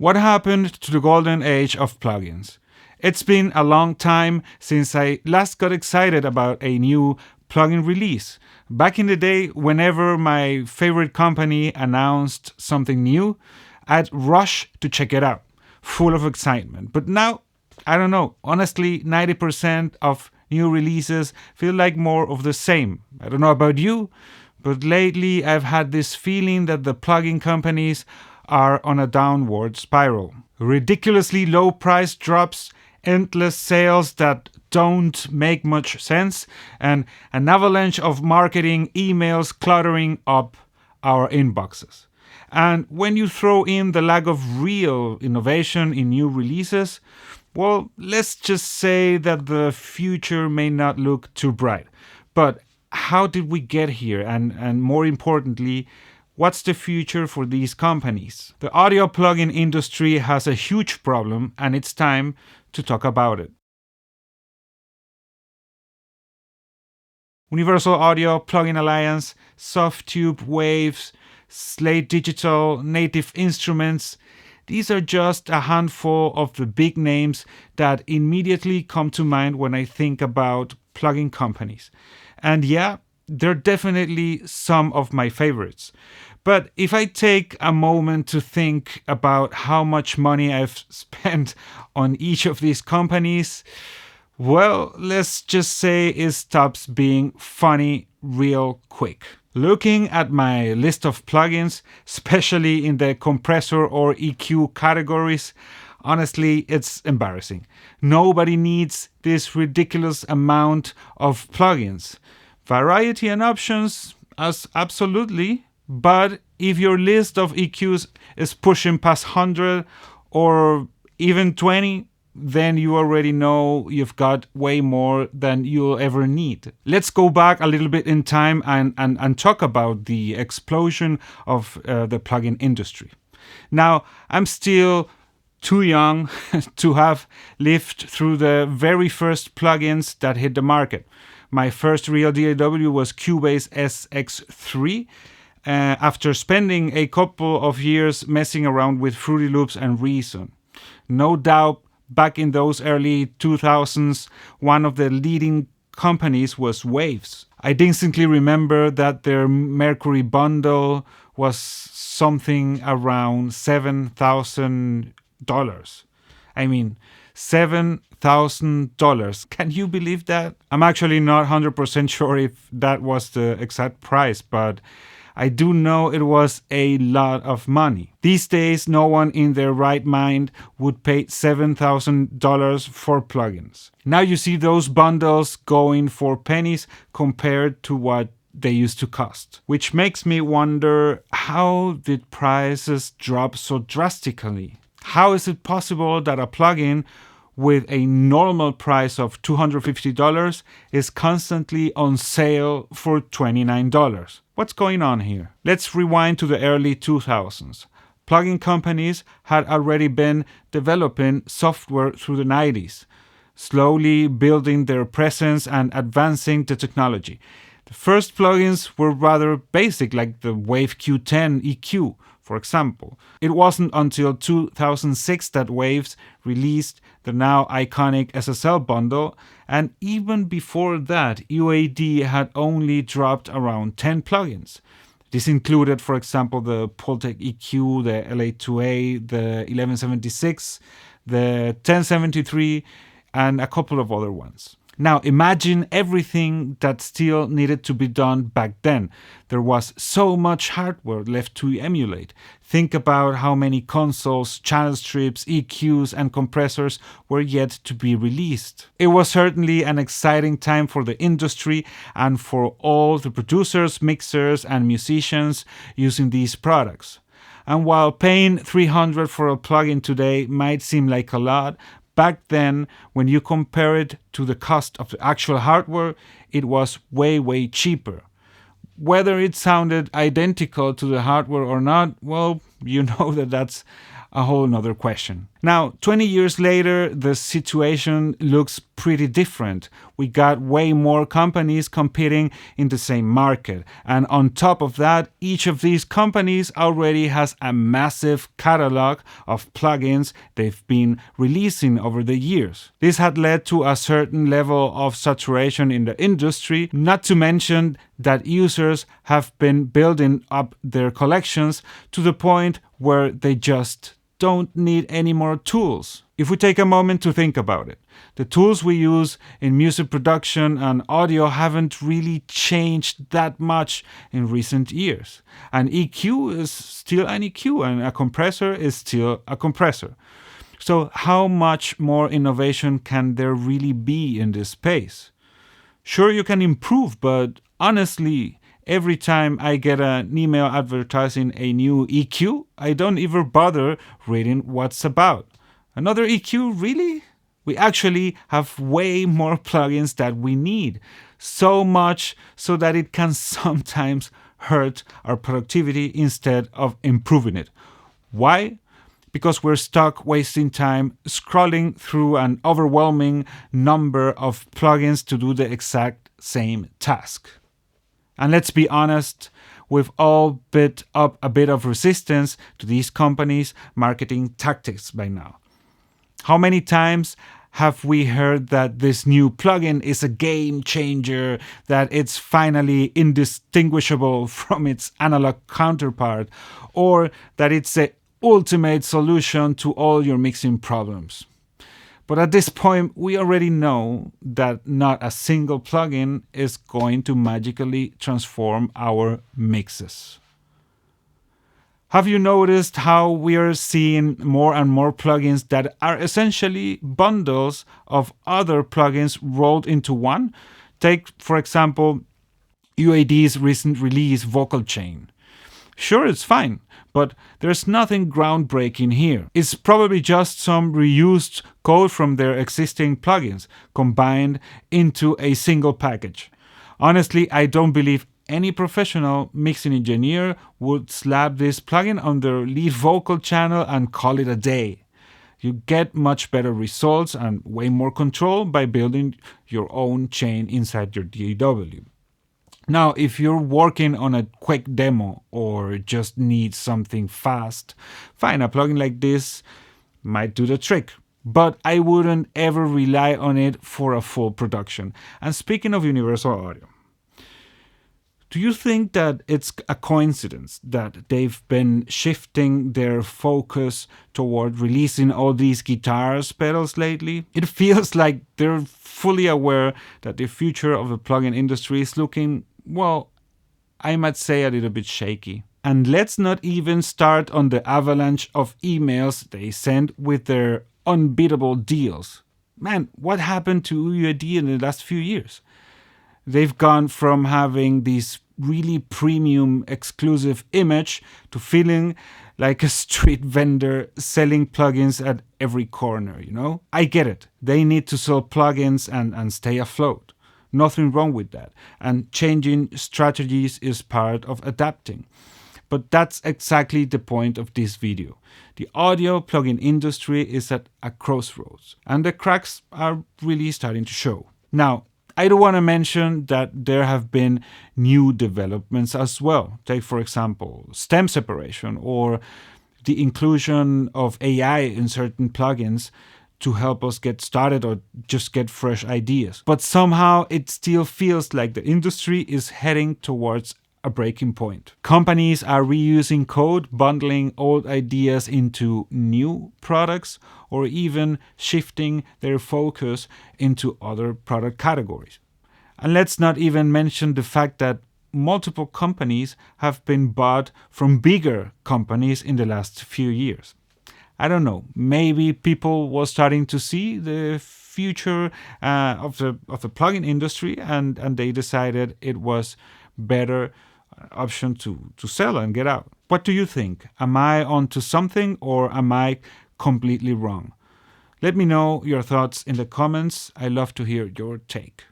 What happened to the golden age of plugins? It's been a long time since I last got excited about a new plugin release. Back in the day, whenever my favorite company announced something new, I'd rush to check it out, full of excitement. But now, I don't know, honestly, 90% of new releases feel like more of the same. I don't know about you, but lately I've had this feeling that the plugin companies are on a downward spiral. Ridiculously low price drops, endless sales that don't make much sense, and an avalanche of marketing emails cluttering up our inboxes. And when you throw in the lack of real innovation in new releases, well, let's just say that the future may not look too bright. But how did we get here? And more importantly, what's the future for these companies? The audio plugin industry has a huge problem, and it's time to talk about it. Universal Audio Plugin Alliance, Softtube, Waves, Slate Digital, Native Instruments. These are just a handful of the big names that immediately come to mind when I think about plugin companies. And yeah, they're definitely some of my favorites. But if I take a moment to think about how much money I've spent on each of these companies, well, let's just say it stops being funny real quick. Looking at my list of plugins, especially in the compressor or EQ categories, honestly, it's embarrassing. Nobody needs this ridiculous amount of plugins. Variety and options, as absolutely, but if your list of EQs is pushing past 100 or even 20, then you already know you've got way more than you'll ever need. Let's go back a little bit in time and talk about the explosion of the plugin industry. Now, I'm still too young to have lived through the very first plugins that hit the market. My first real DAW was Cubase SX3. After spending a couple of years messing around with Fruity Loops and Reason. No doubt, back in those early 2000s, one of the leading companies was Waves. I distinctly remember that their Mercury bundle was something around $7,000. I mean, $7,000. Can you believe that? I'm actually not 100% sure if that was the exact price, but I do know it was a lot of money. These days, no one in their right mind would pay $7,000 for plugins. Now you see those bundles going for pennies compared to what they used to cost. Which makes me wonder, how did prices drop so drastically? How is it possible that a plugin with a normal price of $250 is constantly on sale for $29? What's going on here? Let's rewind to the early 2000s. Plugin companies had already been developing software through the 90s, slowly building their presence and advancing the technology. The first plugins were rather basic, like the Wave Q10 EQ, for example. It wasn't until 2006 that Waves released the now iconic SSL bundle, and even before that, UAD had only dropped around 10 plugins. This included, for example, the Pultec EQ, the LA2A, the 1176, the 1073, and a couple of other ones. Now imagine everything that still needed to be done back then. There was so much hardware left to emulate. Think about how many consoles, channel strips, EQs, and compressors were yet to be released. It was certainly an exciting time for the industry and for all the producers, mixers, and musicians using these products. And while paying $300 for a plugin today might seem like a lot, back then, when you compare it to the cost of the actual hardware, it was way, way cheaper. Whether it sounded identical to the hardware or not, well, you know that's a whole nother question. Now, 20 years later, the situation looks pretty different. We got way more companies competing in the same market. And on top of that, each of these companies already has a massive catalog of plugins they've been releasing over the years. This had led to a certain level of saturation in the industry, not to mention that users have been building up their collections to the point where they just don't need any more tools. If we take a moment to think about it, the tools we use in music production and audio haven't really changed that much in recent years. An EQ is still an EQ and a compressor is still a compressor. So how much more innovation can there really be in this space? Sure, you can improve, but honestly, every time I get an email advertising a new EQ, I don't even bother reading what's about. Another EQ, really? We actually have way more plugins than we need. So much so that it can sometimes hurt our productivity instead of improving it. Why? Because we're stuck wasting time scrolling through an overwhelming number of plugins to do the exact same task. And let's be honest, we've all built up a bit of resistance to these companies' marketing tactics by now. How many times have we heard that this new plugin is a game changer, that it's finally indistinguishable from its analog counterpart, or that it's the ultimate solution to all your mixing problems? But at this point, we already know that not a single plugin is going to magically transform our mixes. Have you noticed how we are seeing more and more plugins that are essentially bundles of other plugins rolled into one? Take, for example, UAD's recent release Vocal Chain. Sure, it's fine, but there's nothing groundbreaking here. It's probably just some reused code from their existing plugins combined into a single package. Honestly, I don't believe any professional mixing engineer would slap this plugin on their lead vocal channel and call it a day. You get much better results and way more control by building your own chain inside your DAW. Now, if you're working on a quick demo or just need something fast, fine, a plugin like this might do the trick. But I wouldn't ever rely on it for a full production. And speaking of universal audio, do you think that it's a coincidence that they've been shifting their focus toward releasing all these guitars pedals lately? It feels like they're fully aware that the future of the plugin industry is looking, well, I might say a little bit shaky. And let's not even start on the avalanche of emails they send with their unbeatable deals. Man, what happened to UAD in the last few years? They've gone from having this really premium exclusive image to feeling like a street vendor selling plugins at every corner, you know? I get it. They need to sell plugins and stay afloat. Nothing wrong with that. And changing strategies is part of adapting. But that's exactly the point of this video. The audio plugin industry is at a crossroads, and the cracks are really starting to show. Now, I do want to mention that there have been new developments as well. Take, for example, stem separation or the inclusion of AI in certain plugins to help us get started or just get fresh ideas. But somehow it still feels like the industry is heading towards a breaking point. Companies are reusing code, bundling old ideas into new products, or even shifting their focus into other product categories. And let's not even mention the fact that multiple companies have been bought from bigger companies in the last few years. I don't know, maybe people were starting to see the future of the plugin industry and they decided it was better option to sell and get out. What do you think? Am I onto something or am I completely wrong? Let me know your thoughts in the comments. I love to hear your take.